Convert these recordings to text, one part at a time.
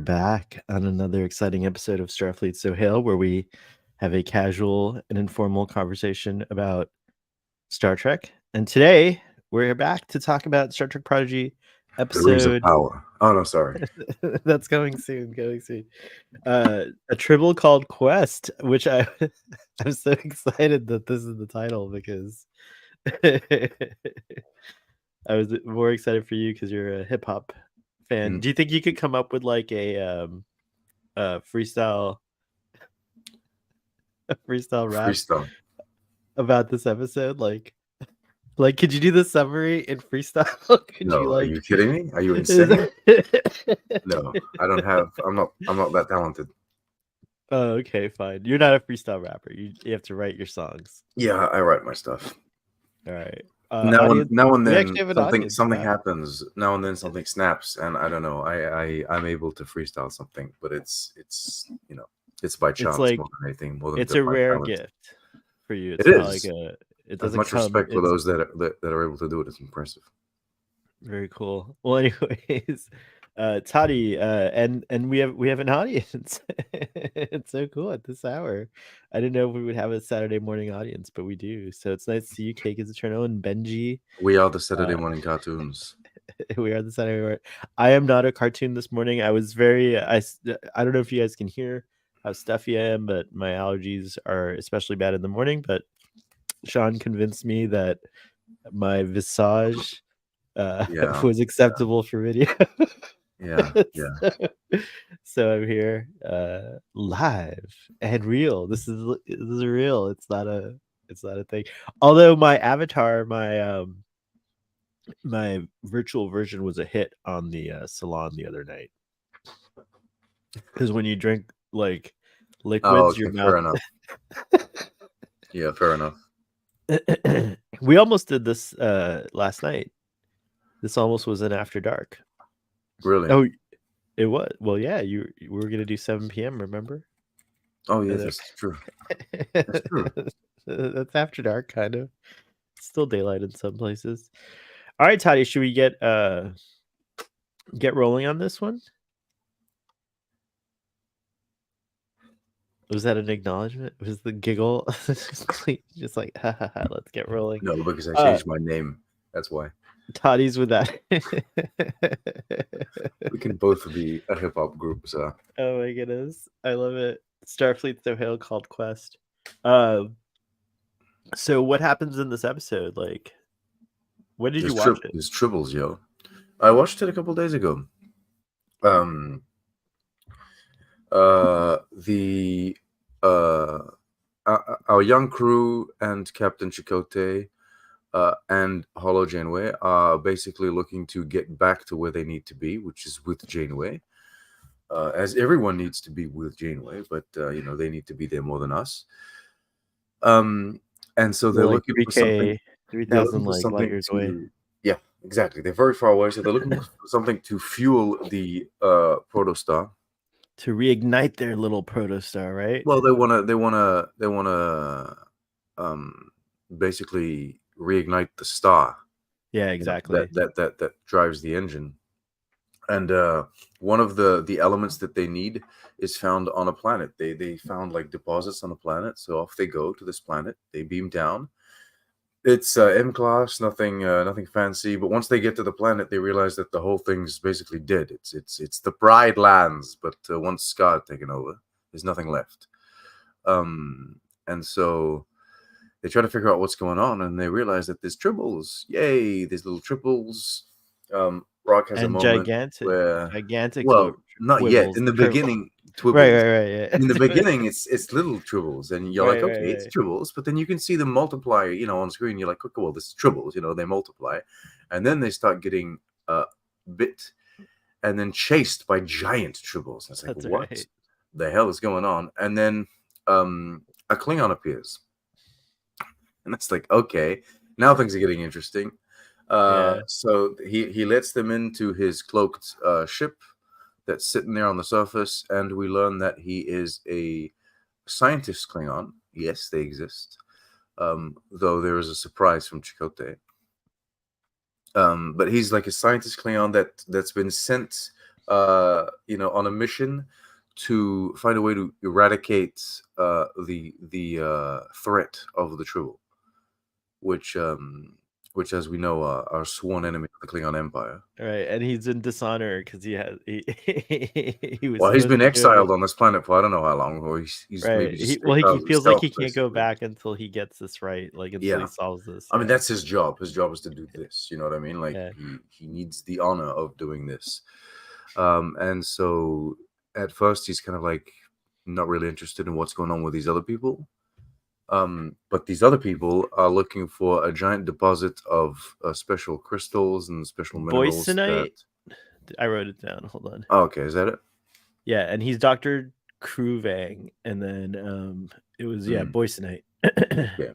back on another exciting episode of Starfleet So Hail, where we have a casual and informal conversation about Star Trek. And today we're back to talk about Star Trek Prodigy The Rings of episode Power. Oh, no, sorry. that's coming soon. A Tribble called Quest, which I'm so excited that this is the title because I was more excited for you because you're a hip hop fan. Do you think you could come up with like a freestyle rap Freestyle. about this episode? Like could you do the summary in freestyle? Are you kidding me? Are you insane? No, I don't have. I'm not that talented. Oh, okay, fine. You're not a freestyle rapper. You have to write your songs. Yeah, I write my stuff. All right. Now and then something happens. Now and then something snaps, and I don't know. I'm able to freestyle something, but it's by chance more than anything. It's a rare gift for you. It's not like it doesn't much respect for those that are able to do it. It's impressive. Very cool. Well, anyways, Toddy, and we have an audience. It's so cool at this hour. I didn't know if we would have a Saturday morning audience, but we do. So it's nice to see you, Cake is Eternal, and Benji. We are the Saturday morning cartoons. We are the Saturday morning. I am not a cartoon this morning. I was I don't know if you guys can hear how stuffy I am, but my allergies are especially bad in the morning. But Sean convinced me that my visage was acceptable for video. So I'm here live and real. This is real. It's not a thing. Although my avatar, my virtual version was a hit on the salon the other night. Because when you drink like liquids, your mouth. Fair enough. Yeah, fair enough. We almost did this last night. This almost was an After Dark. Really? Oh, it was. Well, yeah, we were gonna do 7 p.m. Remember? Oh yeah, that's true. That's true. That's After Dark, kind of. It's still daylight in some places. All right, Toddy, should we get rolling on this one? Was that an acknowledgement? Was the giggle just like, ha ha ha, let's get rolling? No, because I changed my name. That's why. Toddy's with that. We can both be a hip hop group, so. Oh my goodness, I love it. Starfleet So Hail called Quest. So what happens in this episode? Like, when did you watch it? There's Tribbles, yo. I watched it a couple days ago. Our young crew and Captain Chakotay and Holo Janeway are basically looking to get back to where they need to be, which is with Janeway. As everyone needs to be with Janeway, but they need to be there more than us. And so they're looking for something. 3,000 light years away. Yeah, exactly. They're very far away, so they're looking for something to fuel the protostar. To reignite their little protostar, right? Well, they wanna basically reignite the star. Yeah, exactly. That drives the engine. And one of the elements that they need is found on a planet. They found like deposits on a planet, so off they go to this planet. They beam down. It's M-class, nothing fancy. But once they get to the planet, they realize that the whole thing's basically dead. It's the Pride lands, but once Scott had taken over, there's nothing left. And so they try to figure out what's going on, and they realize that there's tribbles. Yay! There's little tribbles. Rock has a moment gigantic. Well, not yet. In the beginning, Twibbles. Right. Yeah. In the beginning, it's little tribbles, and you're like, okay, it's tribbles. But then you can see them multiply, on screen. You're like, okay, well, this is tribbles. They multiply, and then they start getting bit, and then chased by giant tribbles. And it's like, what the hell is going on? And then a Klingon appears, and that's like, okay, now things are getting interesting. So he lets them into his cloaked ship that's sitting there on the surface, and we learn that he is a scientist Klingon. Yes, they exist. Though there is a surprise from Chakotay. But he's like a scientist Klingon that's been sent on a mission to find a way to eradicate the threat of the Tribble, which as we know are sworn enemy of the Klingon Empire. Right, and he's in dishonor because he was Well, he's supposed been to do it, but exiled on this planet for I don't know how long, or he's right, maybe just he feels like stealth, he can't go basically. back until he gets this right, like until he Yeah, solves this. I mean Yeah, that's his job. His job is to do this. You know what I mean? Like yeah. he needs the honor of doing this. And so at first he's kind of like not really interested in what's going on with these other people. But these other people are looking for a giant deposit of special crystals and special minerals that. Bosonite. I wrote it down. Hold on. Oh, okay, is that it? Yeah, and he's Dr. Kruvang, and then it was Bosonite. Okay.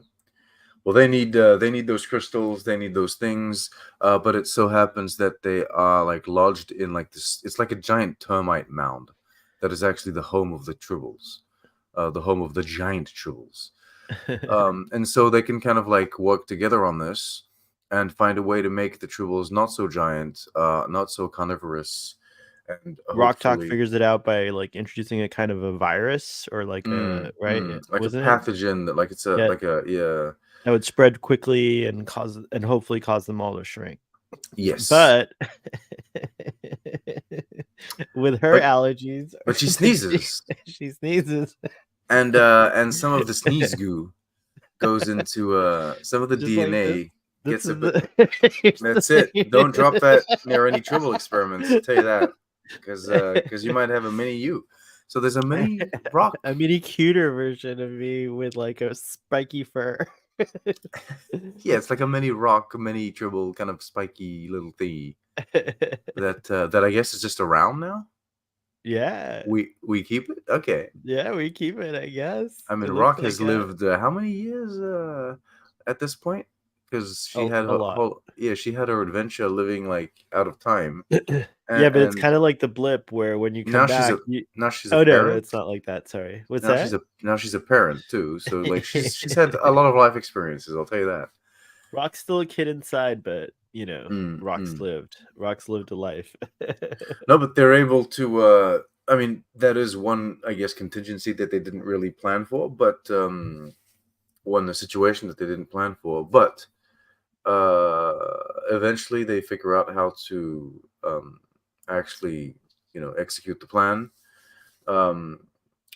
Well, they need those crystals. They need those things. But it so happens that they are like lodged in like this. It's like a giant termite mound that is actually the home of the tribbles, the home of the giant tribbles. And so they can kind of like work together on this and find a way to make the tribbles not so giant, not so carnivorous, and Rock Talk hopefully figures it out by like introducing a kind of a virus or like a like a wasn't it? pathogen that like it's a Yeah, like a yeah. that would spread quickly and hopefully cause them all to shrink. Yes. But with her allergies, but she sneezes. she sneezes, and some of the sneeze goo goes into some of the just like DNA this gets a is bit. the That's it. Don't drop that near any Tribble experiments. I'll tell you that, because you might have a mini you. So there's a mini rock, a mini cuter version of me with like a spiky fur. Yeah, it's like a mini rock, a mini Tribble kind of spiky little thingy that I guess is just around now. Yeah, we keep it. Okay. yeah, we keep it. I guess. I mean, It looks Rock like has lived how many years at this point? Because she had a her lot. whole she had her adventure living like out of time, Yeah, but it's and kind of like the blip where when you come now she's back, a now she's a oh no, parent. it's not like that. Sorry, what's Now that? she's a parent too. So like she's had a lot of life experiences. I'll tell you that. Rock's still a kid inside, but Mm, Rock's mm. lived. Rock's lived a life. No, but they're able to. I mean, that is one, I guess, contingency that they didn't really plan for, but one situation that they didn't plan for. But eventually, they figure out how to actually, execute the plan.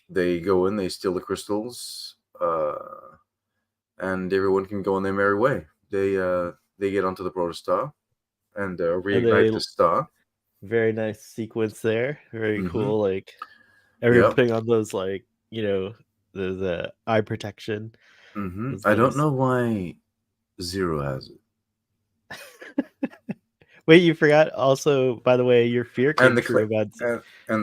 They go in, they steal the crystals, and everyone can go on their merry way. They get onto the protostar and And reignite they the star. very nice sequence there. Very Mm-hmm. cool. Like everyone Yep. putting on those like the eye protection. Mm-hmm. It's I don't nice. know why Zero has it. Wait, you forgot also, by the way, your fear And came true and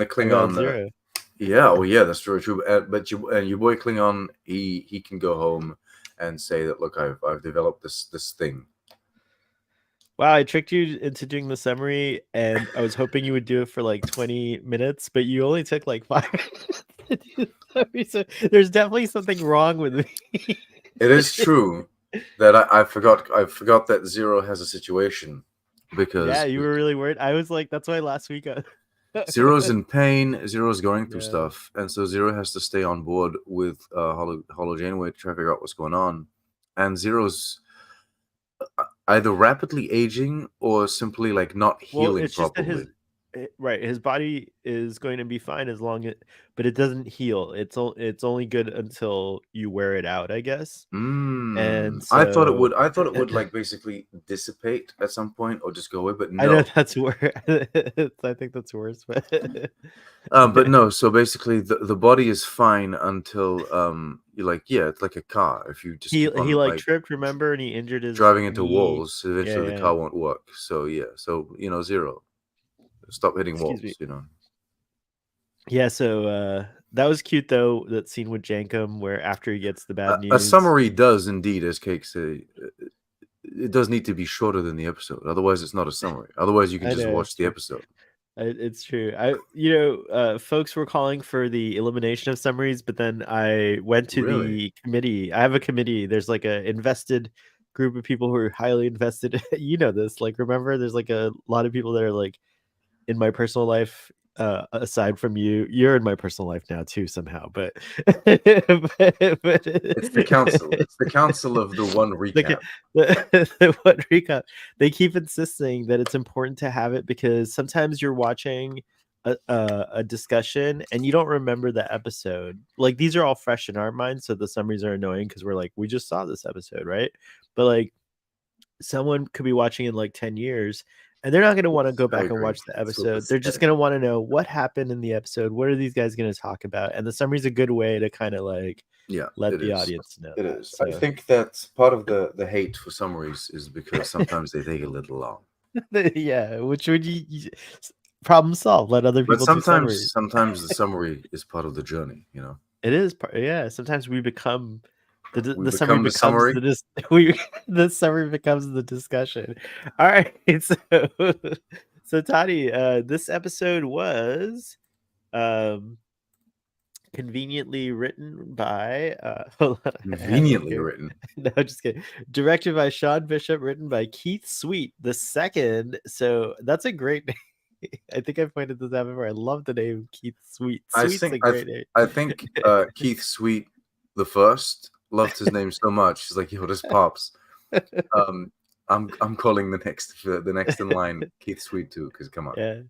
the about Klingon. Zero. Yeah, oh yeah, that's true. But your boy Klingon, he can go home and say that, look, I've developed this thing. Wow, I tricked you into doing the summary, and I was hoping you would do it for like 20 minutes, but you only took like 5 minutes to do the summary, so there's definitely something wrong with me. It is true that I forgot that Zero has a situation Yeah, because you were really worried. I was like, that's why last week Zero's in pain. Zero's going through yeah. stuff, and so Zero has to stay on board with Holo Janeway to try to figure out what's going on. And Zero's either rapidly aging or simply like not Well, healing it's just that properly. his body is going to be fine as long as, but it doesn't heal. It's only good until you wear it out, I guess. And I thought so it would like basically dissipate at some point or just go away, but I know no. that's worse. I think that's worse, But no, so basically the body is fine until you're like, yeah, it's like a car. If you just keep he on like like tripped, remember, and he injured his driving into knee. walls, eventually the Yeah. car won't work. So yeah, so Zero, stop hitting Excuse me. walls. Yeah, so that was cute though, that scene with Jankum where after he gets the bad A news. summary does indeed, as Cake say, it does need to be shorter than the episode. Otherwise, it's not a summary. Otherwise, you can I just know watch it's the true. episode. It's true. Folks were calling for the elimination of summaries, but then I went to Really? the committee. I have a committee. There's like a invested group of people who are highly invested. You know this. Like, remember, there's like a lot of people that are like in my personal life, aside from you, you're in my personal life now too somehow. But, It's the council. It's the council of the one recap. The one recap. They keep insisting that it's important to have it because sometimes you're watching a discussion and you don't remember the episode. Like these are all fresh in our minds, so the summaries are annoying because we're like, we just saw this episode, right? But like someone could be watching in like 10 years and they're not going to want to go I back and agree. watch the It's super episode. They're just sad. going to want to know what happened in the episode. What are these guys going to talk about? And the summary is a good way to kind of like Yeah, let it the is. audience know It that. is. I So think that part of the hate for summaries is because sometimes they take a little long. yeah, which would problem solved? Let other But people do summaries. sometimes the summary is part of the journey, you know. It is yeah. Sometimes we become We the summary become the becomes summary. we the summary becomes the discussion. All right, so Toddy, this episode was um conveniently written by hold on, I have it Conveniently here. written. No, just kidding. Directed by Sean Bishop, written by Keith Sweet the second. So that's a great name. I think I pointed this out before. I love the name Keith Sweet. Sweet's a great name. I think Keith Sweet the first loved his name so much. He's like, yo, this pops. I'm calling the next in line Keith Sweet too, because come on. Yeah.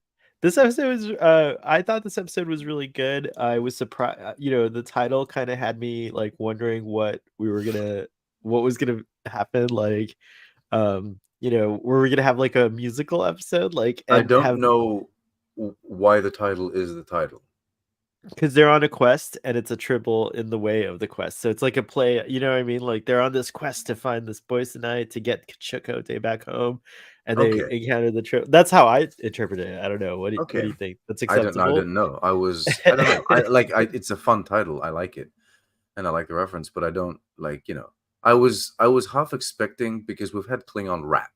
This episode was I thought this episode was really good. I was surprised, the title kind of had me like wondering what was gonna happen. Like, were we gonna have like a musical episode, like, I and don't have know why the title is the title. because they're on a quest and it's a tribble in the way of the quest. So it's like a play, you know what I mean? Like they're on this quest to find this bosonite to get Chakotay back home, and they Okay. encounter the tribble. That's how I interpret it. I don't know. What do Okay. you think? That's I don't acceptable? know. I don't know. It's a fun title. I like it. And I like the reference, but I don't I was half expecting, because we've had Klingon rap,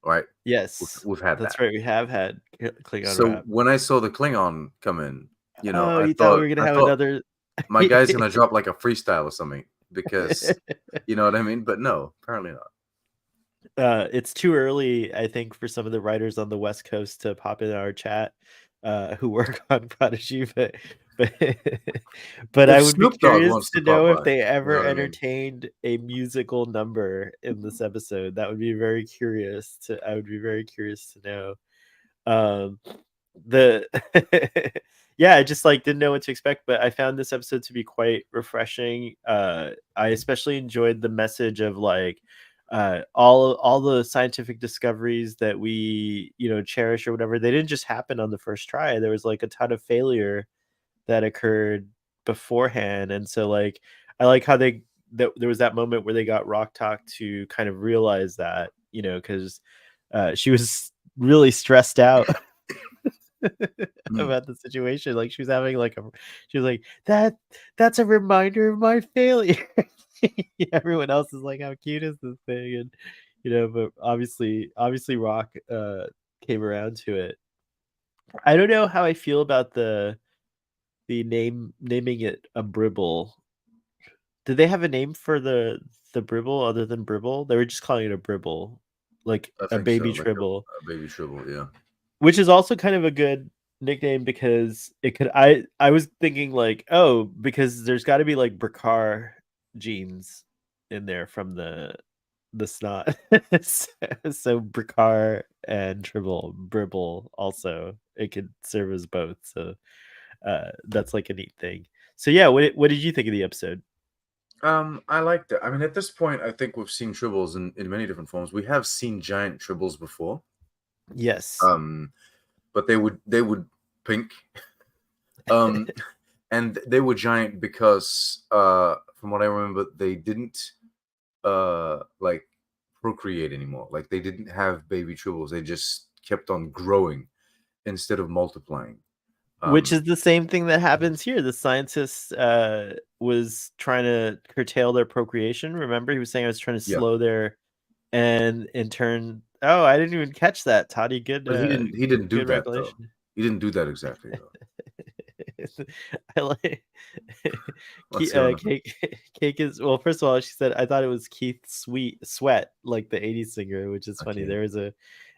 right? Yes, We've had that's that. right. We have had Klingon So rap. when I saw the Klingon come in, Oh, you thought we were gonna I have thought another? my guy's gonna drop like a freestyle or something, because you know what I mean? But no, apparently not. It's too early, I think, for some of the writers on the West Coast to pop in our chat, who work on Prodigy, but but I If would be Snoop Dogg curious wants to to pop know if by, they you know ever what I mean? entertained a musical number in this episode. That would be very curious to. I would be very curious to know. Um, the yeah, I just like didn't know what to expect, but I found this episode to be quite refreshing. I especially enjoyed the message of like all the scientific discoveries that we cherish or whatever. They didn't just happen on the first try. There was like a ton of failure that occurred beforehand, and so like I like how there was that moment where they got Rock Talk to kind of realize that, because she was really stressed out Mm. about the situation. Like she was having like she was like, that's a reminder of my failure. Everyone else is like, how cute is this thing? And but obviously Rock came around to it. I don't know how I feel about the naming it a bribble. Did they have a name for the bribble other than bribble? They were just calling it a bribble, like I a think so, baby like tribble, a baby Tribble, yeah. which is also kind of a good nickname because it could. I was thinking like, oh, because there's got to be like Brikar genes in there from the snot. So Brikar and Bribble also, it could serve as both. So that's like a neat thing. So yeah, what did you think of the episode? I liked it. I mean, at this point, I think we've seen tribbles in many different forms. We have seen giant tribbles before. Yes. But they would pink. Um, and they were giant because from what I remember, they didn't like procreate anymore. Like they didn't have baby tribbles. They just kept on growing instead of multiplying. Which is the same thing that happens here. The scientist was trying to curtail their procreation. Remember, he was saying I was trying to Yeah, slow their, and in turn, oh, I didn't even catch that, Toddy. Good, but he didn't do good that though. recollection. He didn't do that exactly though. I like Let's see on Cake is well. First of all, she said I thought it was Keith Sweat, like the '80s singer, which is funny. okay. There was a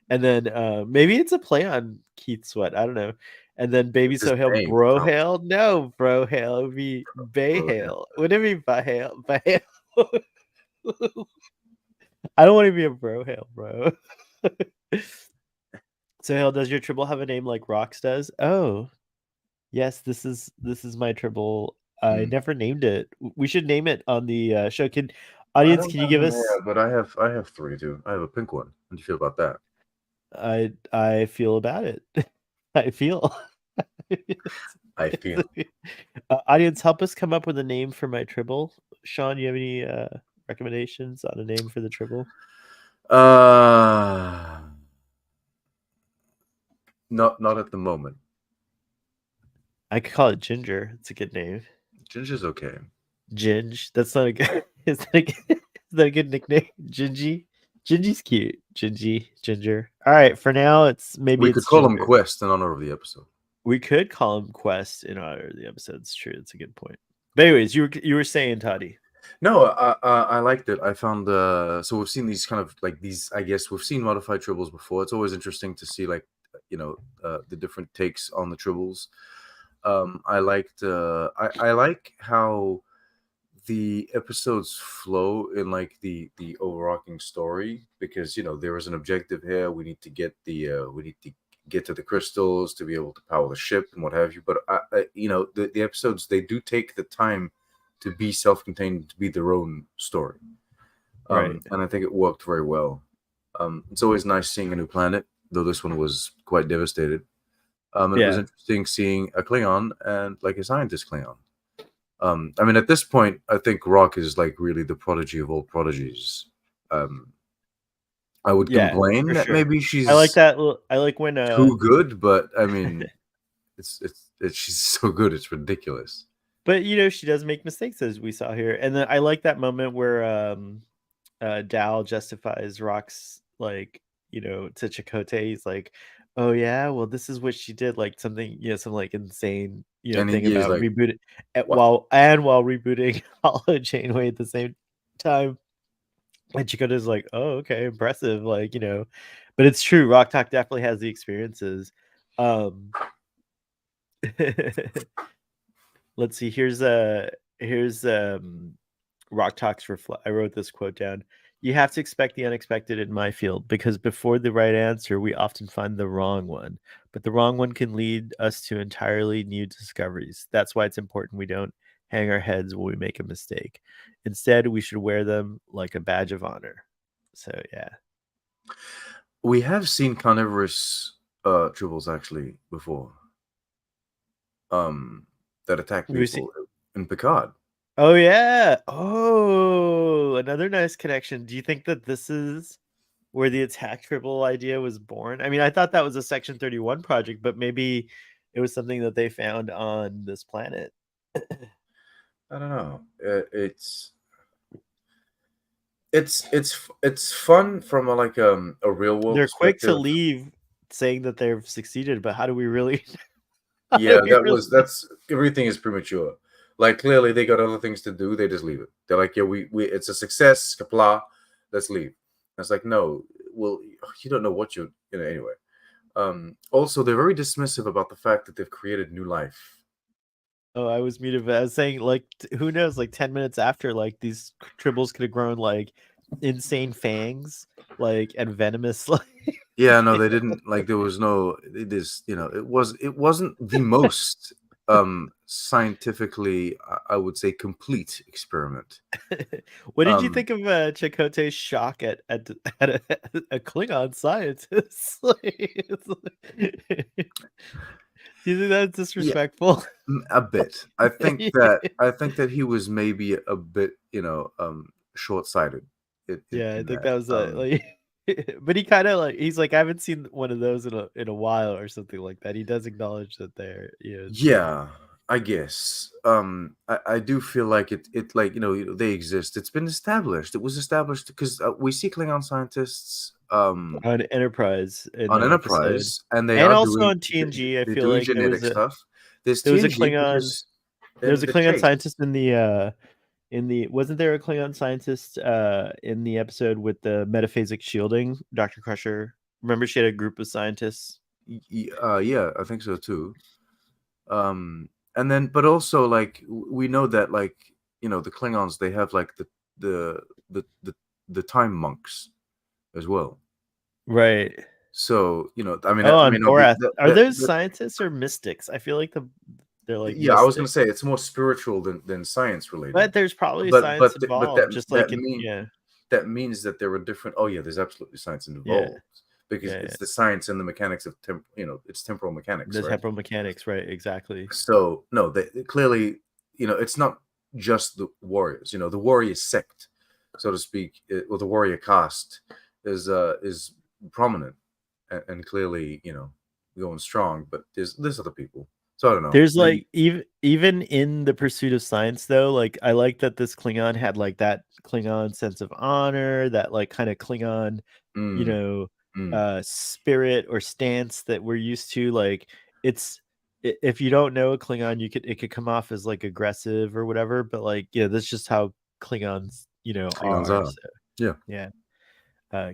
And then maybe it's a play on Keith Sweat. I don't know. And then Baby It's his So Hail name. Bro Oh, Hail. No, Bro Hail. It would be Bay bro, yeah. Hail. Wouldn't it be Bahale? Bahale. I don't want to be a Bro Hail, bro. So Hail, does your Tribble have a name like Rox does? Oh, yes, this is my Tribble. I Hmm. never named it. We should name it on the show. Can I audience, don't can you have give them us here, but I have three too. I have a pink one. How do you feel about that? I feel about it. I feel. I feel. Audience, help us come up with a name for my Tribble. Sean, you have any recommendations on a name for the Tribble? Uh, not at the moment. I could call it Ginger. It's a good name. Ginger's okay. Ginge. That's not a good. Is that a good, is that a good nickname? Gingy. Gingy's cute. Gingy. Ginger. All right. For now, maybe We could it's call him Ginger. Quest in honor of the episode. We could call him Quest in honor of the episode. It's true. It's a good point. But anyways, you were saying, Toddy. No, I liked it. I found so we've seen these kind of like these. I guess we've seen modified tribbles before. It's always interesting to see like the different takes on the tribbles. I liked. I like how the episodes flow in like the overarching story, because there is an objective here. We need to get to the crystals to be able to power the ship and what have you. But the episodes, they do take the time to be self-contained, to be their own story. Right. And I think it worked very well. It's always nice seeing a new planet, though this one was quite devastated. It was Yeah. interesting seeing a Klingon and like a scientist Klingon. I mean, at this point, I think Rock is like really the prodigy of all prodigies. I would Yeah. complain For that sure. maybe I like she's that. I like when too good, but I mean, it's she's so good, it's ridiculous. But she does make mistakes, as we saw here. And then I like that moment where Dal justifies Rock's to Chakotay. He's like, "Oh yeah, well this is what she did, like something, some like insane, And thing he is about like, rebooting what? while rebooting Hollow Janeway at the same time." And Chakotay's like, "Oh, okay, impressive." But it's true. Rock Talk definitely has the experiences. Um Let's see. Here's Rock Talks for I wrote this quote down. You have to expect the unexpected in my field, because before the right answer, we often find the wrong one. But the wrong one can lead us to entirely new discoveries. That's why it's important we don't hang our heads when we make a mistake. Instead, we should wear them like a badge of honor. So yeah. We have seen carnivorous tribbles actually before. That attack We see. people in Picard. Oh yeah. Oh, another nice connection. Do you think that this is where the attack triple idea was born? I mean, I thought that was a Section 31 project, but maybe it was something that they found on this planet. I don't know. It's fun from a real world They're quick to perspective. leave saying that they've succeeded, but how do we really Yeah, that's everything is premature. Like clearly they got other things to do. They just leave it. They're like, yeah, we it's a success, kapla, let's leave. And it's like, no, well, you don't know what you're anyway. Also, they're very dismissive about the fact that they've created new life. Oh, I was muted, but I was saying, like, who knows, like 10 minutes after, like, these tribbles could have grown like insane fangs, like, and venomous, like. Yeah, no, they didn't. Like there was no it wasn't the most scientifically, I would say, complete experiment. What did you Um think of Chakotay's shock at a Klingon scientist? Do you think that's yeah, disrespectful? a bit. I think that he was maybe a bit, short-sighted Yeah, I in think that. that was but he kind of he's like, I haven't seen one of those in a while or something like that. He does acknowledge that they're insane. Yeah, I guess. I do feel like it like they exist. It's been established. It was established because we see Klingon scientists On Enterprise in on that episode, Enterprise, and they and are also doing on TNG. I they're feel doing like genetic stuff. There's there was a TNG Klingon because there was a the Klingon chase. scientist in the wasn't there a Klingon scientist in the episode with the metaphasic shielding, Dr. Crusher Remember, she had a group of scientists. Yeah, I think so too. And then, but also like we know that like the Klingons, they have like the the the, the time monks as well. Right. So I mean Oh, that on may not be Borath. Are those scientists or mystics? I feel like they're like yeah, I was gonna mystics. say it's more spiritual than science related. But there's probably But science but but involved, that just like that in mean yeah, that means that there are different. Oh yeah, there's absolutely science yeah, involved because yeah, yeah. it's the science and the mechanics of it's temporal mechanics, The right? temporal mechanics, right? Exactly. So no, they clearly, it's not just the warriors. The warrior sect, so to speak, or the warrior caste is prominent and clearly, going strong. But there's other people. So I don't know. There's like Maybe. even in the pursuit of science, though, like I like that this Klingon had like that Klingon sense of honor, that like kind of Klingon, you Mm, know, mm. spirit or stance that we're used to. Like it's if you don't know a Klingon, it could come off as like aggressive or whatever, but like that's just how Klingons, Klingons are. are. So Yeah. yeah.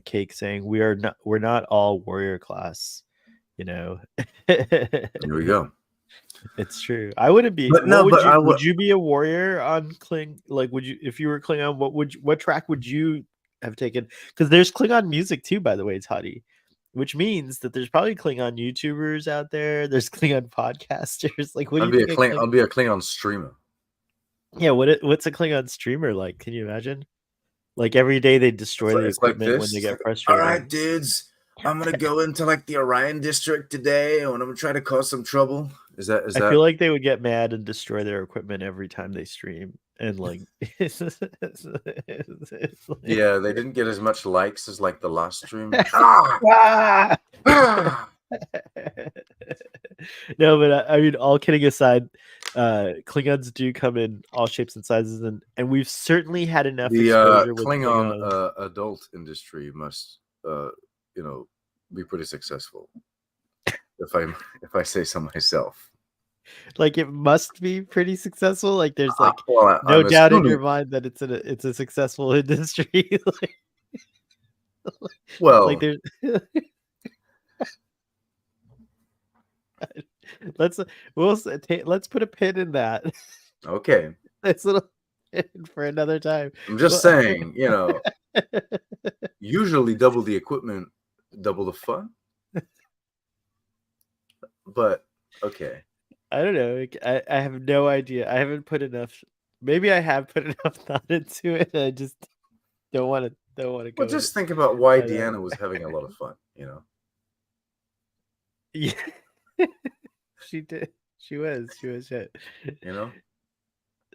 Cake saying we're not all warrior class, you know. Here we go. It's true. I wouldn't be. But What no, but would you be a warrior on Kling? Like, would you, if you were Klingon, what track would you have taken? Because there's Klingon music too, by the way, Toddy, which means that there's probably Klingon YouTubers out there. There's Klingon podcasters. Like, what do you think of I'll be a Klingon streamer. Yeah, what's a Klingon streamer like? Can you imagine? Like every day they destroy the It's like equipment when this. they It's get like, all right, frustrated. dudes, I'm gonna go into like the Orion district today, and I'm gonna try to cause some trouble. Is I that? feel like they would get mad and destroy their equipment every time they stream. And like, it's like Yeah, they didn't get as much likes as like the last stream. Ah! ah! Ah! No, but I mean, all kidding aside, Klingons do come in all shapes and sizes, and we've certainly had enough The exposure with Klingon Klingons. adult industry must, be pretty successful. If I say so myself. Like, it must be pretty successful. Like, there's like Well, no I'm doubt in assuming. your mind that it's a successful industry. Like Well, there's let's let's put a pin in that. okay. Nice little pin for another time. I'm just Well, saying, usually double the equipment, double the fun. But okay. I don't know. I have no idea. I haven't put enough. Maybe I have put enough thought into it. I just don't want to Well, go with just it. think about why I Deanna know. was having a lot of fun, Yeah, she did. She was. She was shit. you know?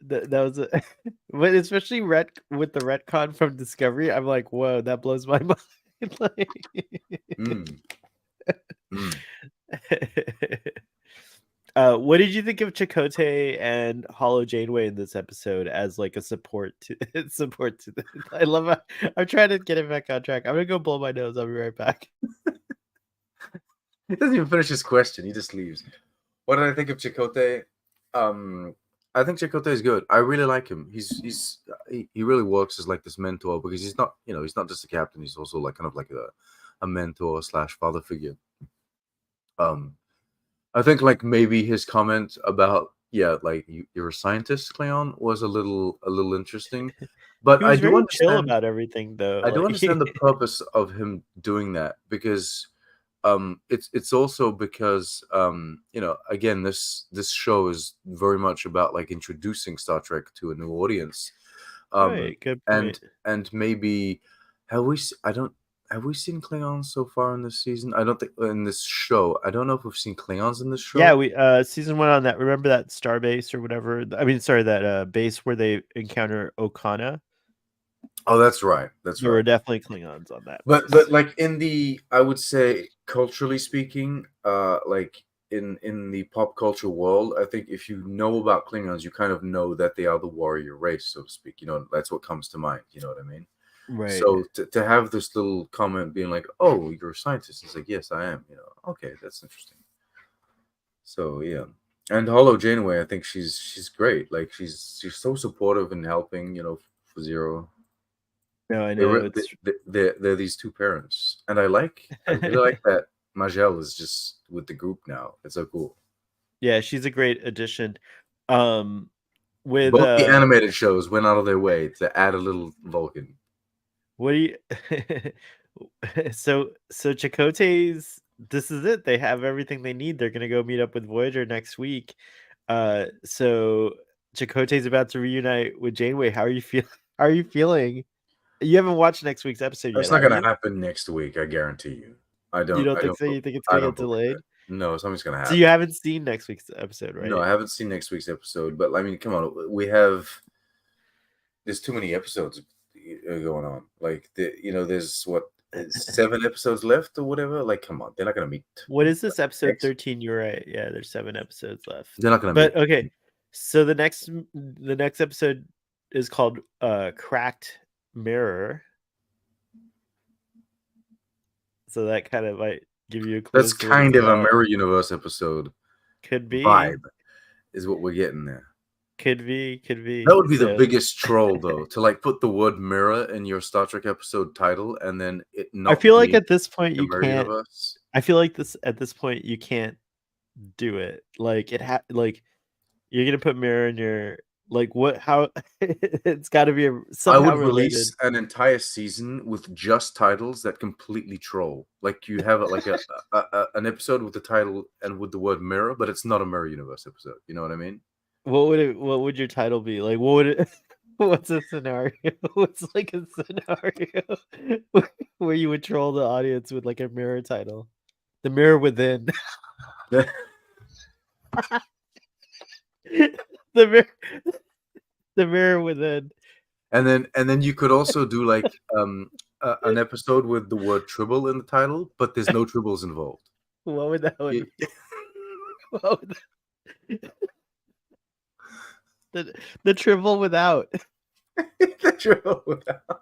That was a, but especially with the retcon from Discovery, I'm like, whoa, that blows my mind. Like, Mm. Mm. What did you think of Chakotay and Hollow Janeway in this episode as like a support to support to the, I love how I'm trying to get it back on track. I'm gonna go blow my nose. I'll be right back. He doesn't even finish his question. He just leaves. What did I think of Chakotay? I think Chakotay is good. I really like him. He really works as like this mentor because he's not just a captain. He's also like kind of like a mentor / father figure. I think like maybe his comment about like you're a scientist, Cleon, was a little interesting. But He was very chill about everything, though. I do Like, understand the purpose of him doing that because it's also because again this show is very much about like introducing Star Trek to a new audience. right, good point. And maybe have we have we seen Klingons so far in this season? I don't think in this show. I don't know if we've seen Klingons in this show. Yeah, we season 1 on that. Remember that star base or whatever? I mean, sorry, that base where they encounter Okana. Oh, that's right. There were definitely Klingons on that. But like in the, I would say culturally speaking, like in the pop culture world, I think if you know about Klingons, you kind of know that they are the warrior race, so to speak. That's what comes to mind. You know what I mean? Right. So to have this little comment being like, "Oh, you're a scientist," it's like, "Yes, I am." Okay, that's interesting. So yeah, and Hollow Janeway, I think she's great. Like she's so supportive and helping. For Zero. No, I know it's. They're these two parents, and I really like that Majel is just with the group now. It's so cool. Yeah, she's a great addition. With Both the animated shows went out of their way to add a little Vulcan. What do you? So Chakotay's. This is it. They have everything they need. They're gonna go meet up with Voyager next week. So Chakotay's about to reunite with Janeway. How are you feel? How are you feeling? You haven't watched next week's episode That's yet, not have going to you? happen next week. I guarantee you. You don't think so? You think it's I gonna don't get believe delayed? it. No, something's going to So happen. you haven't seen next week's episode, right? No, I haven't seen next week's episode. But I mean, come on, there's too many episodes going on. Like there's what 7 episodes left or whatever. Like, come on, they're not going to meet. What is this episode 13? You're right. Yeah, there's 7 episodes left. They're not going to meet. But okay, so the next episode is called Cracked Mirror. So that kind of might give you a clue. That's kind of a Mirror Universe episode. Could be. Vibe is what we're getting there. Could be. That would be the biggest troll, though, to like put the word mirror in your Star Trek episode title and then it not. I feel like at this point you can't. Universe. I feel like at this point you can't do it. Like like you're gonna put mirror in your what? How it's got to be somehow I would related. release an entire season with just tiples that completely troll. Like you have an episode with the title and with the word mirror, but it's not a Mirror Universe episode. You know what I mean? What would your title be? Like, what would it? What's a scenario? What's like a scenario where you would troll the audience with like a mirror title? The Mirror Within. the mirror Within. And then you could also do like an episode with the word Tribble in the title, but there's no Tribbles involved. What would that be? What would that... The Tribble without. The Tribble without.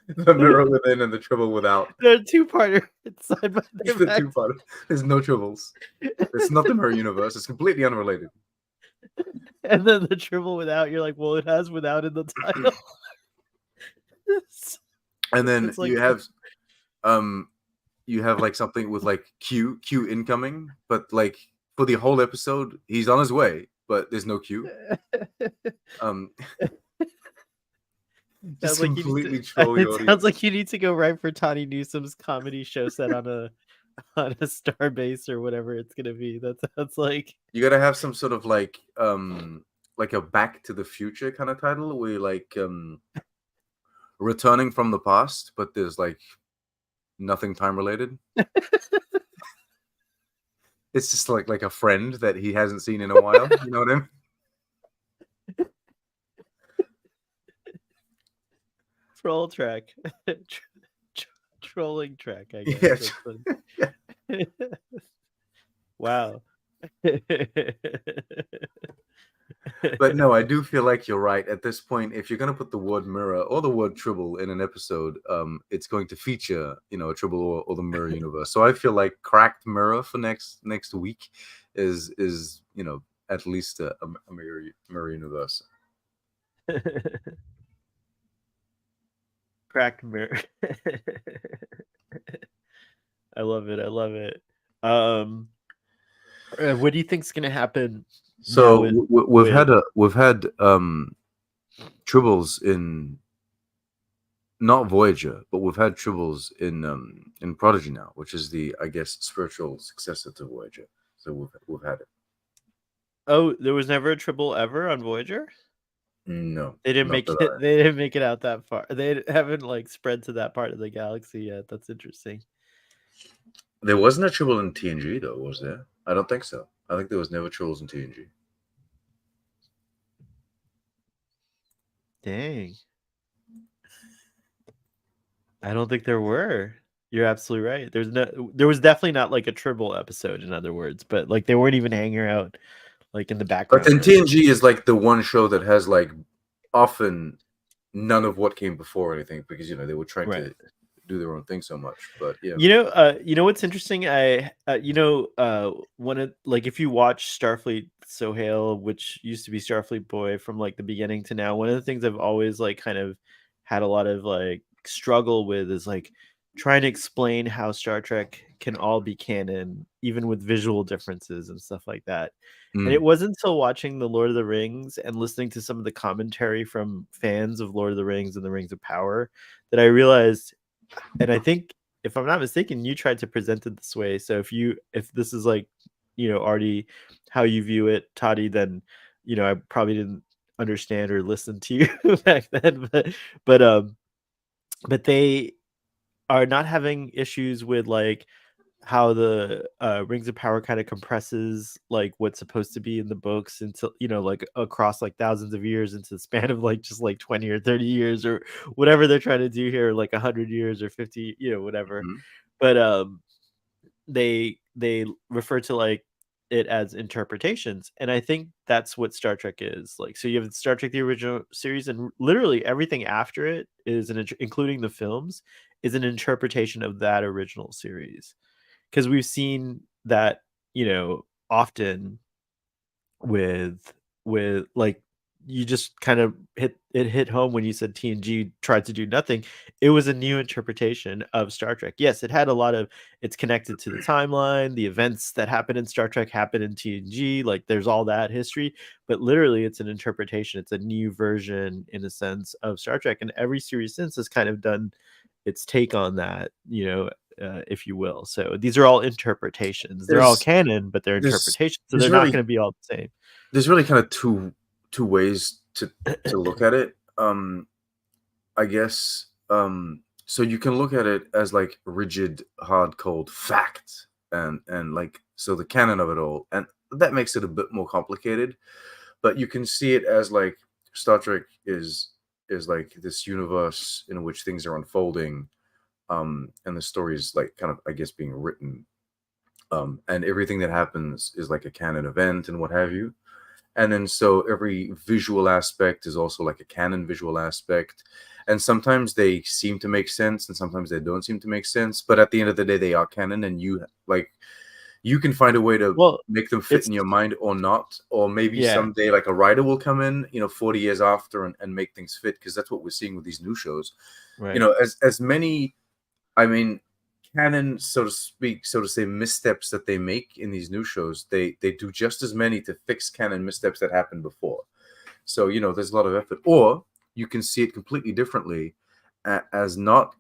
The Mirror Within and the Tribble without. They're a two-parter. It's the two-parter. There's no Tribbles. It's not the Mirror Universe. It's completely unrelated. And then the Tribble without, you're like, well, it has without in the title. And then you have like something with like Q incoming, but like for the whole episode, he's on his way, but there's no Q. Just completely troll the audience. It sounds like you need to go right for Tawny Newsom's comedy show set on a star base or whatever it's gonna be. That sounds like you gotta have some sort of like a Back to the Future kind of title where you're like returning from the past, but there's like nothing time related. It's just like a friend that he hasn't seen in a while. You know what I mean? Troll track. Trolling track, I guess. Yeah. Wow. But no, I do feel like you're right. At this point, if you're going to put the word mirror or the word Tribble in an episode, it's going to feature, a Tribble or the Mirror Universe. So I feel like Cracked Mirror for next week is at least a Mirror Universe. Cracked Mirror. I love it. What do you think's gonna happen? So we've had Tribbles in not Voyager, but we've had Tribbles in Prodigy now, which is the, I guess, spiritual successor to Voyager. So we've had it. Oh, there was never a Tribble ever on Voyager? No, they didn't make it. They didn't make it out that far. They haven't like spread to that part of the galaxy yet. That's interesting. There wasn't a Tribble in TNG though, was there? I don't think so. I think there was never Tribbles in TNG. Dang. I don't think there were. You're absolutely right. There was definitely not like a Tribble episode, in other words, but like they weren't even hanging out like in the background. But then TNG is like the one show that has like often none of what came before or anything, because they were trying to do their own thing so much. But yeah, you know what's interesting? One of like if you watch Starfleet Sohail, which used to be Starfleet Boy from like the beginning to now, one of the things I've always like kind of had a lot of like struggle with is like trying to explain how Star Trek can all be canon, even with visual differences and stuff like that. And it wasn't until watching The Lord of the Rings and listening to some of the commentary from fans of Lord of the Rings and the Rings of Power that I realized, and I think if I'm not mistaken, you tried to present it this way. So if this is like, already how you view it, Toddy, then I probably didn't understand or listen to you back then, but they are not having issues with like how the Rings of Power kind of compresses like what's supposed to be in the books into like across like thousands of years into the span of like just like 20 or 30 years or whatever they're trying to do here, like 100 years or 50, whatever. But they refer to like it as interpretations, and I think that's what Star Trek is. Like, so you have Star Trek the original series, and literally everything after it is including the films, is an interpretation of that original series, because we've seen that often with like, you just kind of hit home when you said TNG tried to do nothing. It was a new interpretation of Star Trek. Yes, it had a lot of, it's connected to the timeline, the events that happened in Star Trek happen in TNG, like there's all that history, but literally it's an interpretation. It's a new version in a sense of Star Trek, and every series since has kind of done its take on that, if you will. So these are all interpretations. They're all There's canon, but they're there's interpretations, so there's they're not really going to be all the same. there's really kind of two ways to look at it. I guess so you can look at it as like rigid, hard, cold fact, and like, so the canon of it all, and that makes it a bit more complicated. But you can see it as like Star Trek is like this universe in which things are unfolding, and the story is like kind of, I guess, being written, and everything that happens is like a canon event and what have you. And then so every visual aspect is also like a canon visual aspect, and sometimes they seem to make sense and sometimes they don't seem to make sense, but at the end of the day they are canon, and you can find a way to Well, make them fit it's, in your mind or not, or maybe yeah, someday like a writer will come in 40 years after and make things fit, because that's what we're seeing with these new shows. right. As many, I mean, canon, so to speak, so to say, missteps that they make in these new shows, they do just as many to fix canon missteps that happened before. So there's a lot of effort. Or you can see it completely differently, as not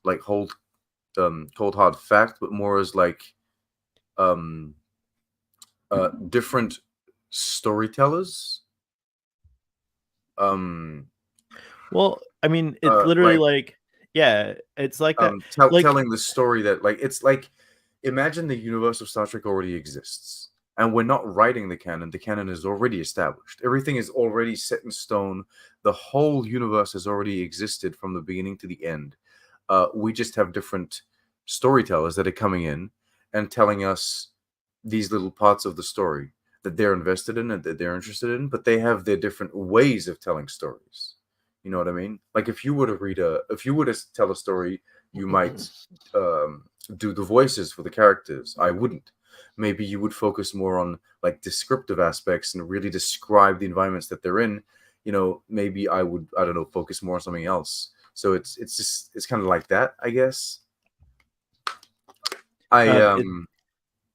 like cold hard fact, but more as like um different storytellers. Um Well, I mean, it's literally like like, yeah, it's like that. Like, telling the story that, like, it's like, imagine the universe of Star Trek already exists, and we're not writing the canon. The canon is already established. Everything is already set in stone. The whole universe has already existed from the beginning to the end. We just have different storytellers that are coming in and telling us these little parts of the story that they're invested in and that they're interested in, but they have their different ways of telling stories. You know what I mean? Like, if you were to tell a story, you might do the voices for the characters. I wouldn't. Maybe you would focus more on like descriptive aspects and really describe the environments that they're in. Maybe I would, I don't know, focus more on something else. So it's kind of like that, I guess. I it,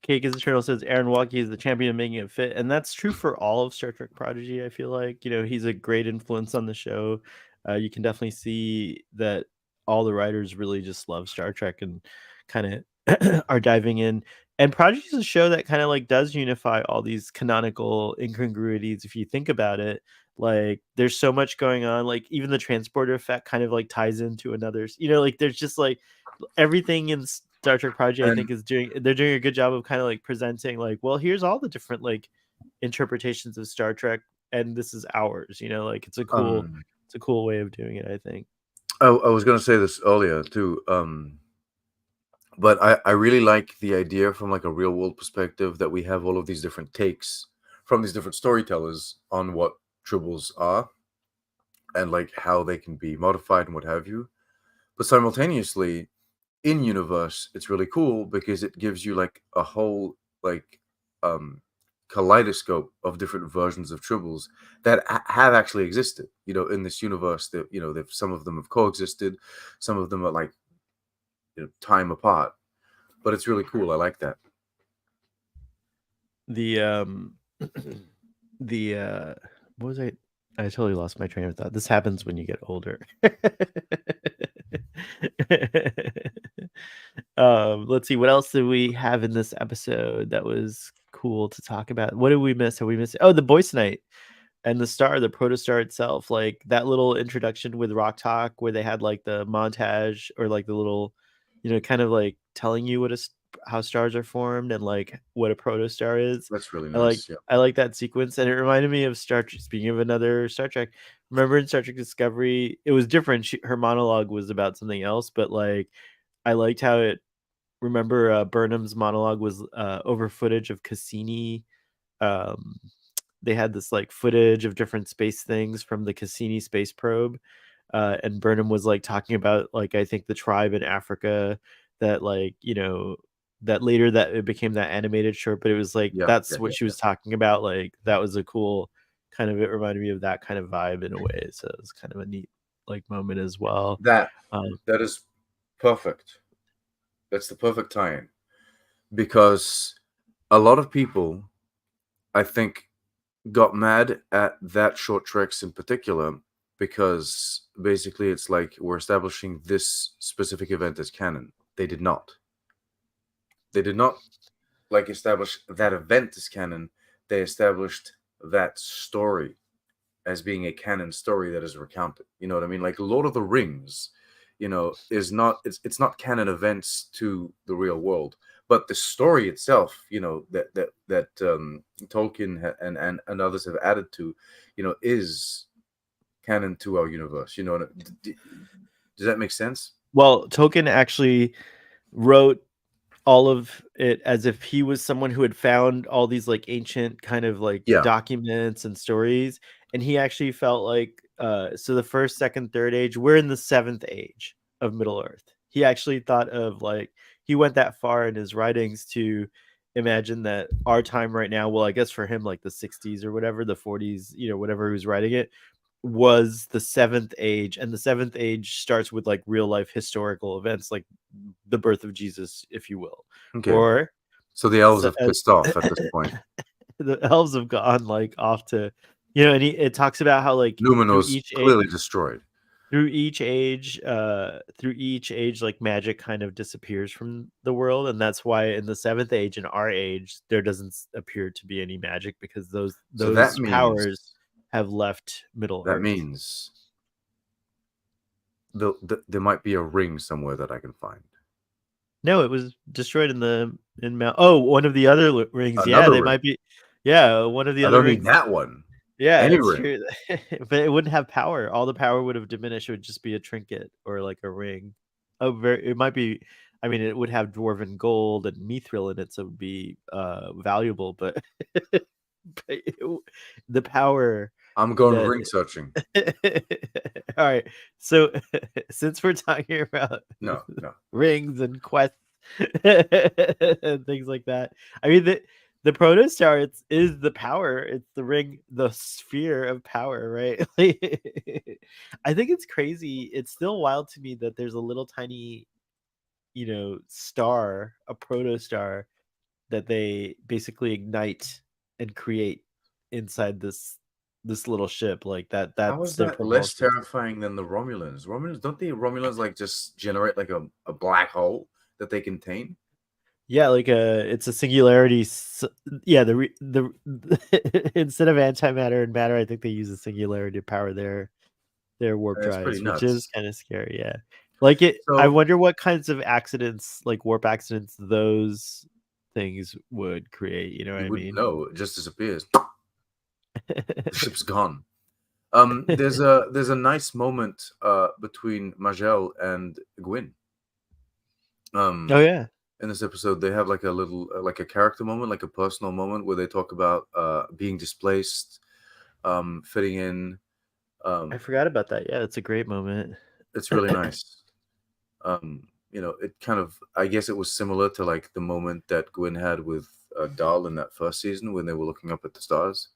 Cake is Eternal says Aaron Walkie is the champion of making it fit, and that's true for all of Star Trek Prodigy. I feel like he's a great influence on the show. You can definitely see that all the writers really just love Star Trek and kind of are diving in. And Prodigy is a show that kind of like does unify all these canonical incongruities. If you think about it, like there's so much going on. Like even the transporter effect kind of like ties into another. Like there's just like everything in Star Trek Prodigy, I and think they're doing a good job of kind of like presenting like, well, here's all the different like interpretations of Star Trek, and this is ours. Like it's a cool way of doing it, I think. I was gonna say this earlier too. But I really like the idea from like a real world perspective that we have all of these different takes from these different storytellers on what tribbles are and like how they can be modified and what have you. But simultaneously, in universe, it's really cool because it gives you like a whole like um kaleidoscope of different versions of tribbles that have actually existed, in this universe. That some of them have coexisted, some of them are like time apart, but it's really cool. I like that. The the what was I totally lost my train of thought. This happens when you get older. Let's see, what else did we have in this episode that was cool to talk about? What did we miss? Have we missed? Oh, the bosonite and the star, the protostar itself, like that little introduction with Rock Talk where they had like the montage or like the little, kind of like telling you how stars are formed and like what a protostar is. That's really I like nice. Yeah. I like that sequence, and it reminded me of Star Trek. Speaking of another Star Trek, remember in Star Trek Discovery, it was different. Her monologue was about something else, but like I liked how it. Remember, Burnham's monologue was over footage of Cassini. Um, they had this like footage of different space things from the Cassini space probe, and Burnham was like talking about like I think the tribe in Africa that like that later that it became that animated short, but it was like Yeah. that's Yeah. what Yeah. she was talking about. Like that was a cool kind of, it reminded me of that kind of vibe in a way. So it was kind of a neat like moment as well. That Um, that is perfect. That's the perfect tie-in, because a lot of people, I think, got mad at that short treks in particular, because basically it's like we're establishing this specific event as canon. They did not. They did not like establish that event as canon. They established that story as being a canon story that is recounted. You know what I mean? Like Lord of the Rings, is not, it's not canon events to the real world, but the story itself, that Tolkien and others have added to, is canon to our universe. Does that make sense? well, Tolkien actually wrote all of it as if he was someone who had found all these like ancient kind of like Yeah. documents and stories, and he actually felt like so the first, second, third age, we're in the seventh age of Middle Earth. He actually thought of like, he went that far in his writings to imagine that our time right now, well I guess for him like the 60s or whatever, the 40s, whatever he was writing it, was the seventh age, and the seventh age starts with like real life historical events like the birth of Jesus, if you will. Okay. Or So the elves so, have pissed off at this point. the elves have gone like off to, and it talks about how like Numenor's clearly destroyed. through each age like magic kind of disappears from the world, and that's why in the seventh age, in our age, there doesn't appear to be any magic because So that those means powers have left Middle that Earth. means there might be a ring somewhere that I can find. No, it was destroyed in Mount. Oh, one of the other rings. Yeah, Another they ring. might be. Yeah, one of the I other don't need rings. that one. Yeah, Any it's ring. true. But it wouldn't have power. All the power would have diminished. It would just be a trinket or like a ring. Oh, it might be. I mean, it would have dwarven gold and mithril in it, so it would be valuable. But, the power I'm going that. ring searching. All right. So since we're talking about No, no. rings and quests and things like that, I mean the protostar, is the power. It's the ring, the sphere of power, right? I think it's crazy. It's still wild to me that there's a little tiny, star, a protostar that they basically ignite and create inside this little ship like that. How That's is their that less propulsion. terrifying than the Romulans? Don't the Romulans like just generate like a black hole that they contain? Yeah, like it's a singularity. Yeah, instead of antimatter and matter, I think they use a singularity to power their warp That's pretty drives, which is nuts. kind of scary. Yeah, like it. I So wonder what kinds of accidents, like warp accidents, those things would create. You know what you I wouldn't mean? know. It just disappears. The ship's gone. There's a nice moment between Majel and Gwyn. Oh Um, yeah, in this episode, they have like a little like a character moment, like a personal moment where they talk about being displaced, fitting in. I Um, forgot about that. Yeah, it's a great moment. it's really nice. It kind of, I guess it was similar to like the moment that Gwyn had with Dal in that first season when they were looking up at the stars.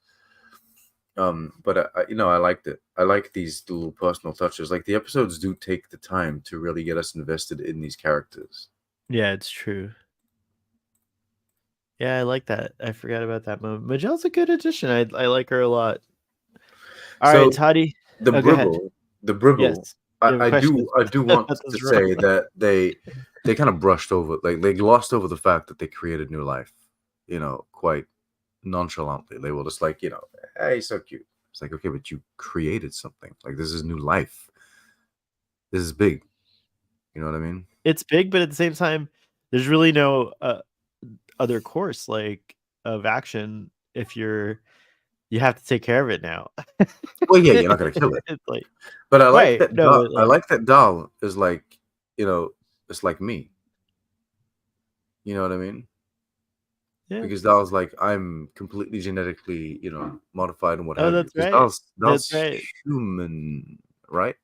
But I liked it. I like these little personal touches. Like the episodes do take the time to really get us invested in these characters. Yeah, it's true. Yeah, I like that. I forgot about that moment. Magel's a good addition. I like her a lot. All right, Toddy. The Go ahead. Bribble. Yes, you have a I question do want about to this row. say that they kind of brushed over, like they glossed over the fact that they created new life, quite nonchalantly. They were just like, hey, he's so cute. It's like, okay, but you created something. Like this is new life. This is big. You know what I mean? It's big, but at the same time, there's really no other course like of action if you have to take care of it now. Well, yeah, you're not gonna kill it. It's like, But I like right? that. No, but I like, like that Dal is like, it's like me. You know what I mean? yeah. Because Dal's like, I'm completely genetically, modified and what Oh, have you. that's Because right. That's Dal's right. human, right?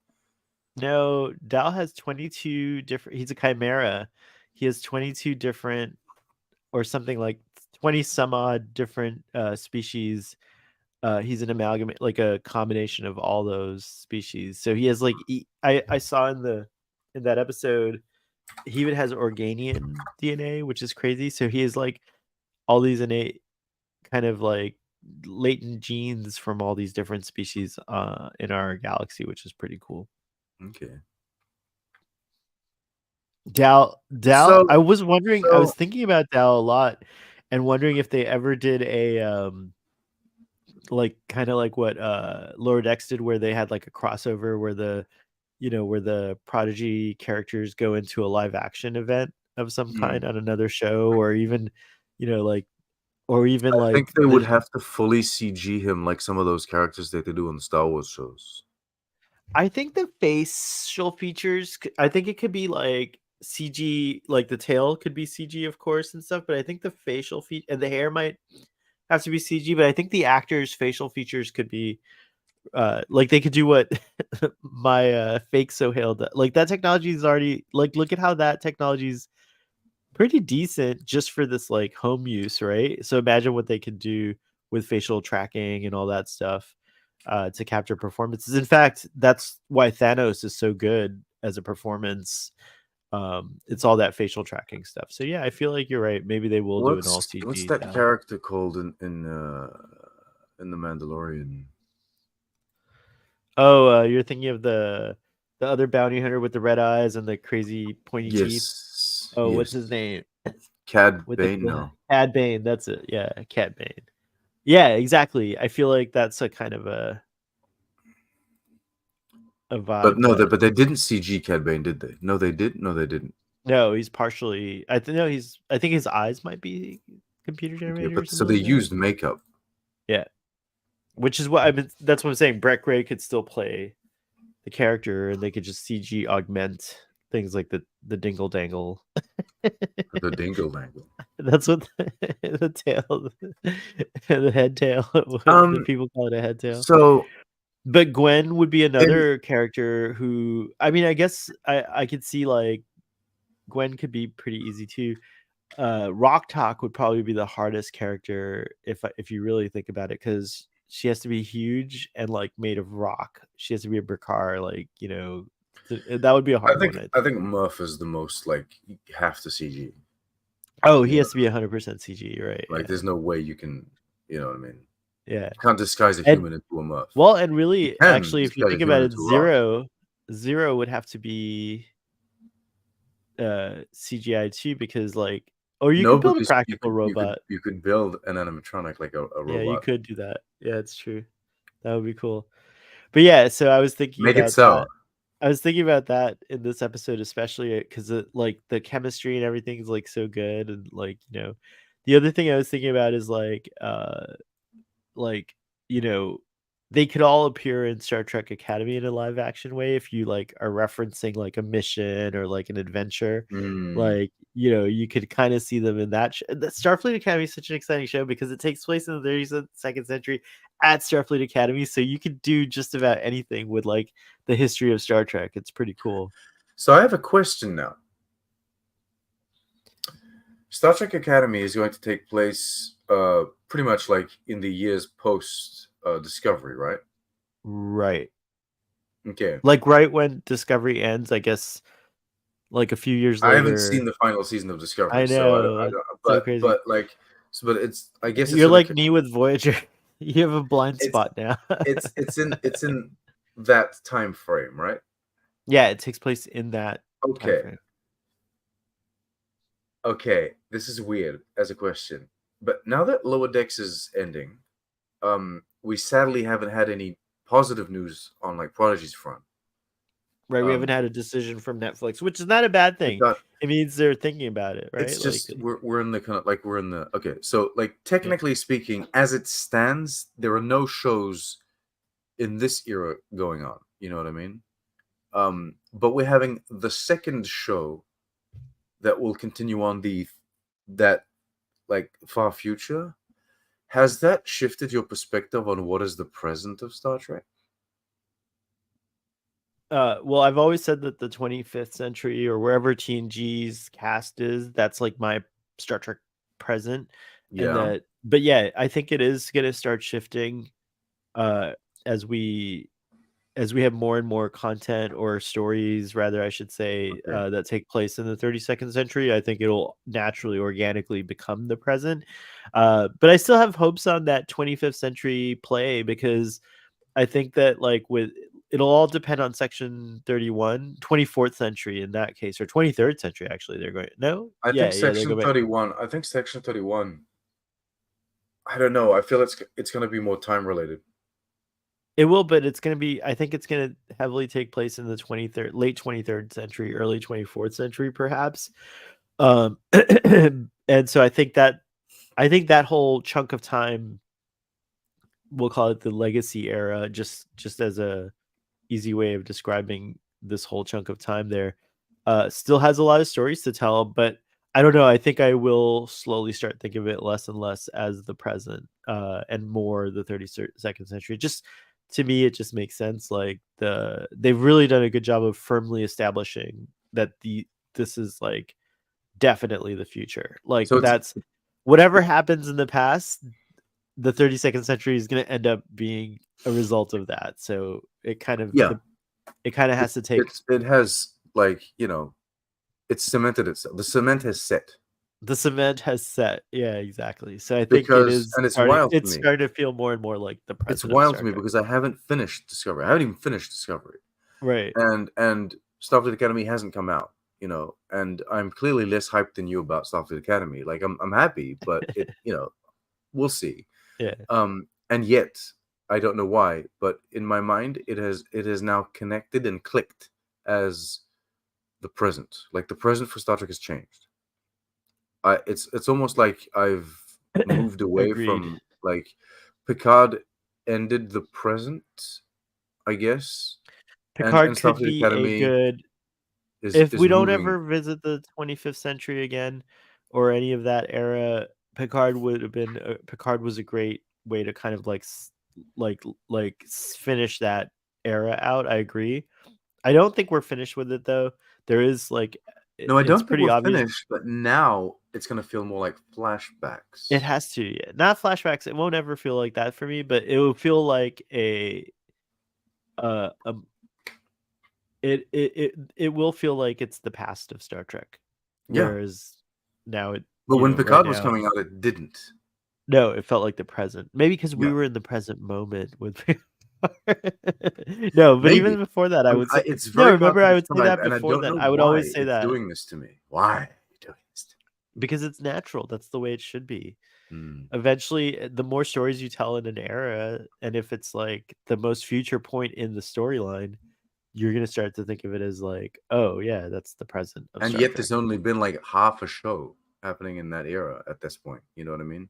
No, Dal has 22 different. He's a chimera. He has 22 different, or something like 20 some odd different species. He's an amalgamate, like a combination of all those species. So he has like I saw in that episode, he even has Organian DNA, which is crazy. So he has like all these innate kind of like latent genes from all these different species in our galaxy, which is pretty cool. Okay. Dal, So, I was wondering, I was thinking about Dal a lot and wondering if they ever did a like kind of like what Lower X did, where they had like a crossover where the Prodigy characters go into a live action event of some kind on another show, or even like, or even I think like they would have to fully CG him like some of those characters that they do on the Star Wars shows. I think the facial features, I think it could be like CG, like the tail could be CG, of course, and stuff. But I think the facial feet and the hair might have to be CG. But I think the actors' facial features could be like they could do what my fake Sohail does. Like that technology is already like, look at how that technology's pretty decent just for this like home use, right? So imagine what they could do with facial tracking and all that stuff to capture performances. In fact, that's why Thanos is so good as a performance. It's all that facial tracking stuff. So yeah, I feel like you're right. Maybe they will do an all CG. What's that character called in the Mandalorian? Oh, you're thinking of the other bounty hunter with the red eyes and the crazy pointy teeth. Oh, what's his name? Cad With Bane? the No. Cad Bane. That's it. Yeah, Cad Bane. Yeah, exactly. I feel like that's a kind of a But vibe. no, But but they didn't CG Cad Bane, did they? No, they did. No, they didn't. no, he's partially. I think no, he's. I think his eyes might be computer Okay, generated or but so something they like that. used makeup. Yeah, which is what I've been. That's what I'm saying. Brett Gray could still play the character, and they could just CG augment things like the dingle dangle. The dingle dangle. That's what the tail, the head tail. The people call it a head tail. So, But Gwen would be and another character who, I mean, I guess I could see like Gwen could be pretty easy too. Rock Talk would probably be the hardest character if you really think about it, because she has to be huge and like made of rock. She has to be a Brickar, like that would be a hard one. I think Murph is the most like you have to CG. Oh, he has to be 100% CG, right? Like, Yeah. there's no way you can, you know what I mean? Yeah. You can't disguise a human into a Murph. Well, and really, You can actually, if you disguise a think about human it, into a rock. Zero would have to be CGI too, because like, or you No, could build a because practical robot. you could build an animatronic like a Yeah, you robot. could do that. Yeah, it's true. That would be cool. But yeah, so I was thinking Make it about so. that. I was thinking about that in this episode, especially because like the chemistry and everything is like so good, and like the other thing I was thinking about is like you know they could all appear in Star Trek Academy in a live action way if you like are referencing like a mission or like an adventure. Like you could kind of see them in that. The Starfleet Academy is such an exciting show because it takes place in the 32nd century at Starfleet Academy, so you could do just about anything with like the history of Star Trek. It's pretty cool. So I have a question now. Star Trek Academy is going to take place pretty much like in the years post Discovery, right? Right. Okay. Like right when Discovery ends, I guess, like a few years I haven't seen later. the final season of Discovery, I so know, I it's don't. so crazy. But like, but it's. I guess it's You're gonna. like me with Voyager. You have a blind It's spot now. it's in that time frame, right? Yeah, it takes place in that time Okay. frame. Okay. This is weird as a question, but now that Lower Decks is ending, we sadly haven't had any positive news on like Prodigy's front. Right, we haven't Um, had a decision from Netflix, which is not a bad I thing. got It means they're thinking about it, it's right? Like, just we're in the kind of like we're in the okay. So like technically speaking, as it stands, there are no shows in this era going on. You know what I mean? But we're having the second show that will continue on the that like far future. Has that shifted your perspective on what is the present of Star Trek? well, I've always said that the 25th century or wherever TNG's cast is, that's like my Star Trek present. And Yeah. that, but yeah, I think it is going to start shifting uh, as we have more and more content or stories, rather, I should say, Okay. that take place in the 32nd century. I think it'll naturally, organically become the present. But I still have hopes on that 25th century play because I think that like with it'll all depend on section 31, 24th century in that case, or 23rd century. Actually, they're going, no, I think yeah, they're section going. 31. I think section 31. I don't know. I feel it's going to be more time related. It will, but it's going to be. I think it's going to heavily take place in the 23rd, late 23rd century, early 24th century, perhaps. Um, and so I think that whole chunk of time, we'll call it the legacy era, just as a easy way of describing this whole chunk of time there, still has a lot of stories to tell. But I don't know. I think I will slowly start thinking of it less and less as the present, and more the 32nd century. Just to me, it just makes sense. Like they've really done a good job of firmly establishing that this is like definitely the future. Like So that's whatever happens in the past, the 32nd century is going to end up being a result of that. So yeah, it kind of has to take it has like it's cemented itself. The cement has set the cement has set. Yeah, exactly. So I think because and it's wild to it's me. starting to feel more and more like the It's present of wild Star to me Trek. because I haven't finished Discovery. I haven't even finished Discovery, Right. and Starfleet Academy hasn't come out. And I'm clearly less hyped than you about Starfleet Academy. Like I'm happy, but we'll see. Yeah. And yet I don't know why, but in my mind it has now connected and clicked as the present. Like the present for Star Trek has changed. It's almost like I've moved away Agreed. from like Picard ended the present, I guess, and Picard could Starfleet be a Academy good is if is we don't moving. ever visit the 25th century again or any of that era. Picard was a great way to kind of finish that era out. I agree. I don't think we're finished with it though. There is like No, I it's don't think pretty we're obvious. finished, but now it's gonna feel more like It flashbacks. has to, yeah. Not flashbacks. It won't ever feel like that for me, but it will feel like uh um it will feel like it's the past of Star Trek. Yeah, Whereas now but when right Picard was now, coming out, it didn't. no, it felt like the present. Maybe because we Yeah, were in the present moment with no, but maybe. even before that, I would say It's no. very hard Remember, to I would say describe, that and I before don't that. know I would why always say it's that doing this to me. Why are you doing this to because it's natural. That's the way it should be. me? Eventually, the more stories you tell in an era, and if it's like the most future point in the storyline, you're gonna start to think of it as like, oh yeah, that's the present of And Star yet, Trek. there's only been like half a show happening in that era at this point. You know what I mean?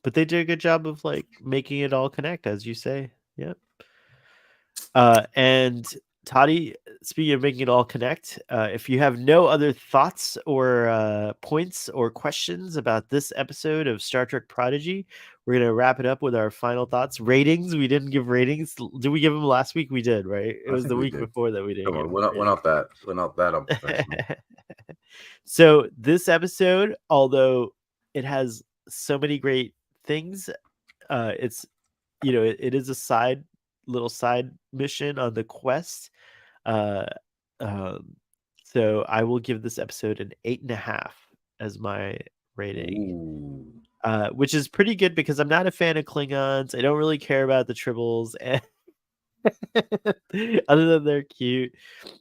But they did a good job of like making it all connect, as you say. Yeah. And Toddy, speaking of making it all connect, if you have no other thoughts or points or questions about this episode of Star Trek Prodigy, we're gonna wrap it up with our final thoughts. Ratings. We didn't give ratings. Did we give them last week? We did, right? It I was think the we week did. before that we didn't Come give on, them we're not that unprofessional. ratings. So this episode, although it has so many great things, it's it is a little side mission on the quest. Uh, um, so I will give this episode an 8.5 as my rating. Ooh. Which is pretty good because I'm not a fan of Klingons. I don't really care about the Tribbles, and other than they're cute.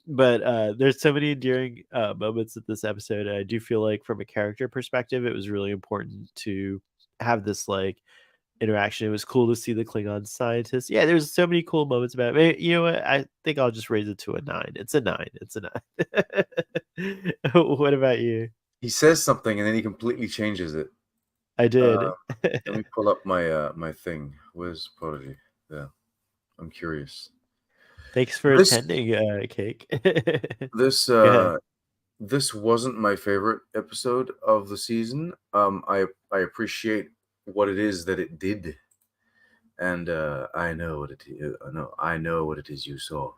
But there's so many endearing moments in this episode. And I do feel like, from a character perspective, it was really important to have this like interaction. It was cool to see the Klingon scientists. Yeah, there's so many cool moments about it. You know what? I think I'll just raise it to a 9. It's a 9. It's a 9. What about you? He says something and then he completely changes it. I did. Let me pull up my my thing. Where's Prodigy? Yeah, I'm curious. Thanks for attending, Cake. This Go ahead. this wasn't my favorite episode of the season. I appreciate what it is that it did, and I know what it is. I know what it is you saw.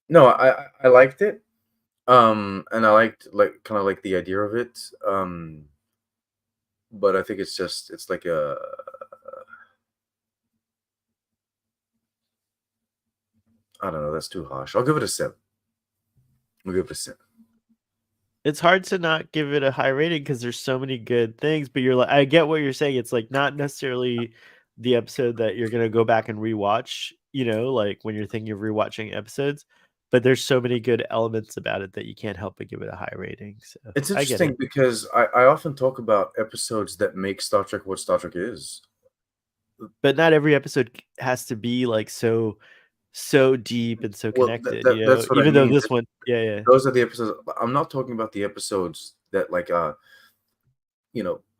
No, I liked it. And I liked kind of like the idea of it. But I think it's like a I don't know. That's too harsh. I'll give it a 7. I'll give it a 7. It's hard to not give it a high rating because there's so many good things, but you're like, I get what you're saying. It's like not necessarily the episode that you're gonna go back and rewatch, like when you're thinking of rewatching episodes, but there's so many good elements about it that you can't help but give it a high rating. So It's I get interesting it. because I often talk about episodes that make Star Trek what Star Trek is. But not every episode has to be like so deep and so Well, connected, that's what I even though mean. this one, yeah. Those are the episodes. I'm not talking about the episodes that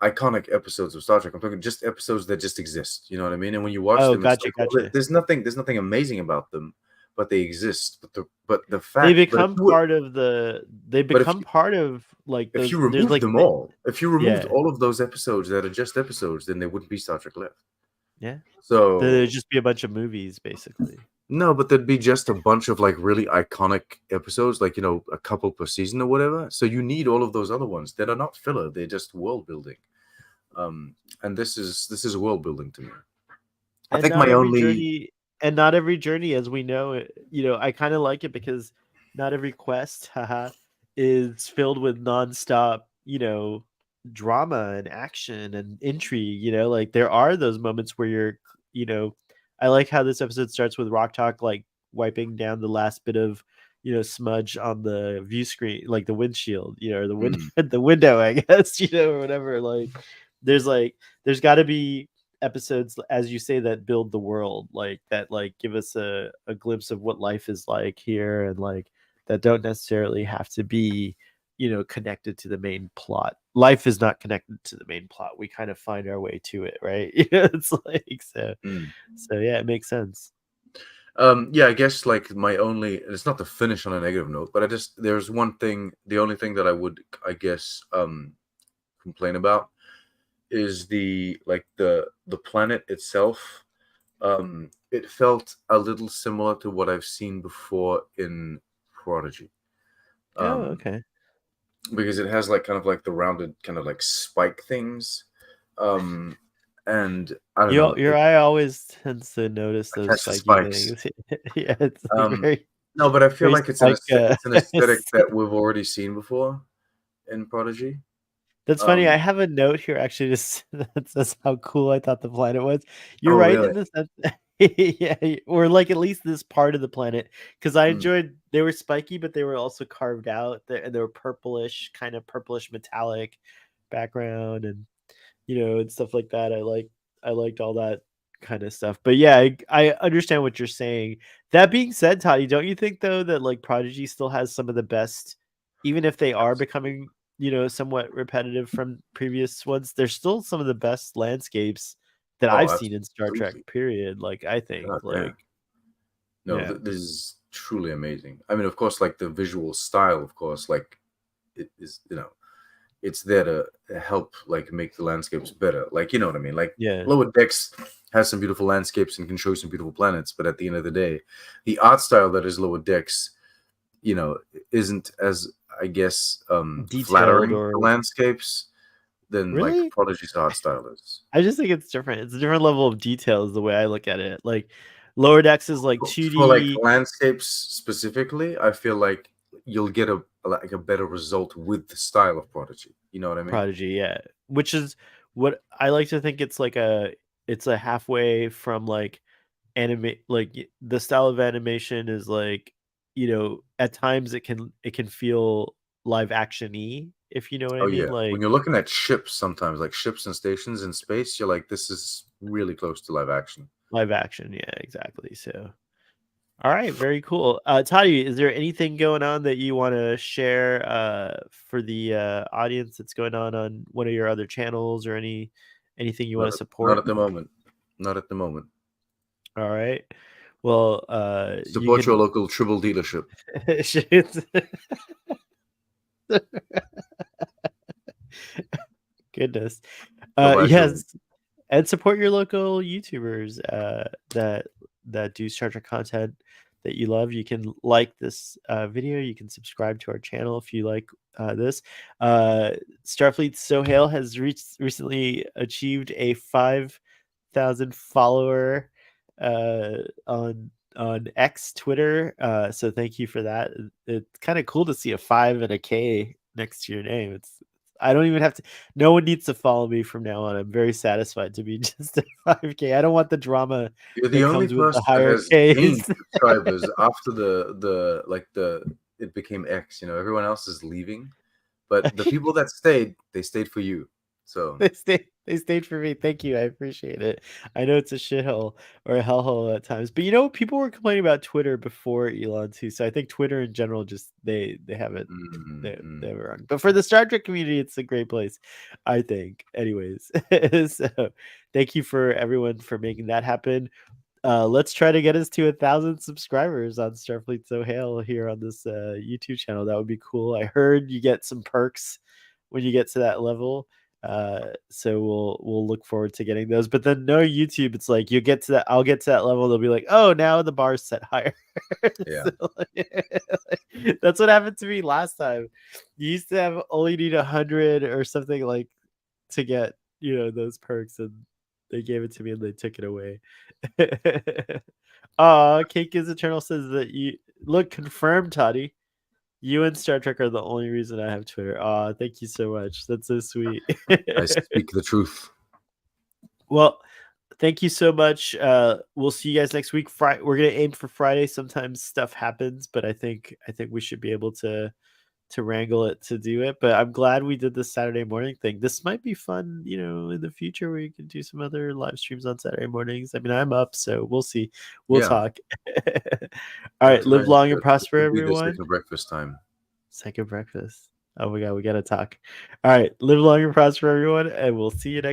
iconic episodes of Star Trek. I'm talking just episodes that just exist. You know what I mean? And when you watch Oh, them, it's gotcha, like, well, gotcha. there's nothing amazing about them, but they exist. But the They fact, become part of the they but if become part of like if you those there's removed like them all, if you removed yeah. all of those episodes that are just episodes, then there wouldn't be Star Trek left. Yeah. There'd So just be a bunch of movies, basically. no, but there'd be just a bunch of like really iconic episodes, like a couple per season or whatever. So you need all of those other ones that are not filler; they're just world building. And this is world building to me. I And think not my every only journey and not every journey, as we know, I kind of like it because not every quest, haha, is filled with nonstop, drama and action and intrigue. Like there are those moments where you know, I like how this episode starts with Rock Talk like wiping down the last bit of smudge on the view screen, like the windshield, or the window, I guess, or whatever. There's got to be episodes, as you say, that build the world, like that, like give us a glimpse of what life is like here, and like that don't necessarily have to be connected to the main plot. Life is not connected to the main plot. We kind of find our way to it, right? It's like so yeah, it makes sense. Yeah, I guess like my only, it's not to finish on a negative note, but there's one thing, the only thing that I would, I guess, complain about is the planet itself. It felt a little similar to what I've seen before in Prodigy. Oh, Um, okay. because it has like kind of like the rounded kind of like spike things. And I don't know, Your eye always tends to notice those catch the spiky spikes. things. Yeah, it's like very, No, but I feel very like it's an spike. it's an aesthetic that we've already seen before in Prodigy. That's funny. I Um, have a note here actually just that says how cool I thought the planet was. You're oh right really? in the sense yeah, or like at least this part of the planet, because I Mm, enjoyed they were spiky, but they were also carved out. And they were purplish, kind of purplish metallic background, and and stuff like that. I liked all that kind of stuff. But yeah, I understand what you're saying. That being said, Toddy, don't you think though that like Prodigy still has some of the best, even if they are becoming, somewhat repetitive from previous ones, there's still some of the best landscapes that oh, I've seen in Star Trek, absolutely. period. Like I think God, yeah. like No, yeah. this is truly amazing. I mean, of course, like the visual style, of course, like it is, it's there to help like make the landscapes better. Like, you know what I mean? Like Yeah. Lower Decks has some beautiful landscapes and can show some beautiful planets, but at the end of the day, the art style that is Lower Decks isn't as, I guess, Detailed flattering or for landscapes than like really? Prodigy's art style is. I just think it's different. It's a different level of detail is the way I look at it. Like Lower Decks is like For like 2D. landscapes specifically, I feel like you'll get a better result with the style of Prodigy. You know what I mean? Prodigy, yeah. Which is what I like to think it's like it's a halfway from like the style of animation is like, at times it can feel live action-y, if you know what I Oh mean. yeah. When Like you're looking at ships, sometimes like ships and stations in space, you're like, this is really close to live action. live action, yeah, exactly. So all right, very cool. Toddy, is there anything going on that you want to share for the audience that's going on one of your other channels or anything you want to Not support? at the moment. Not at the moment. All right. Well, you Support your can local Tribble dealership. Goodness. Go buy a Tribble. Yes, and support your local YouTubers that do Star Trek content that you love. You can like this video. You can subscribe to our channel if you like this. Starfleet Sohail has recently achieved a 5,000 follower on X Twitter. So thank you for that. It's kind of cool to see a 5 and a K next to your name. I don't even have to. No one needs to follow me from now on. I'm very satisfied to be just a 5K. I don't want the drama You're the that only comes with the person that higher has gained Ks. subscribers after the it became X. Everyone else is leaving, but the people that stayed, they stayed for you. So They stayed for me. Thank you. I appreciate it. I know it's a shithole or a hellhole at times, but people were complaining about Twitter before Elon too. So I think Twitter in general just they have it they have it wrong. But for the Star Trek community, it's a great place, I think. Anyways, so thank you for everyone for making that happen. Let's try to get us to 1,000 subscribers on Starfleet So Hail here on this YouTube channel. That would be cool. I heard you get some perks when you get to that level. So we'll look forward to getting those. But then no YouTube, it's like I'll get to that level, they'll be like, oh, now the bar's set higher. yeah. So, that's what happened to me last time. You used to have only need 100 or something like to get those perks, and they gave it to me and they took it away. Cake is Eternal says that you look confirmed, Toddy. You and Star Trek are the only reason I have Twitter. Thank you so much. That's so sweet. I speak the truth. Well, thank you so much. We'll see you guys next week. We're gonna aim for Friday. Sometimes stuff happens, but I think we should be able to wrangle it to do it. But I'm glad we did this Saturday morning thing. This might be fun, in the future where you can do some other live streams on Saturday mornings. I mean, I'm up, so we'll see. We'll talk. All right, live long and prosper, everyone. Second breakfast time. Second breakfast. Oh my god, we gotta talk. All right, live long and prosper, everyone, and we'll see you next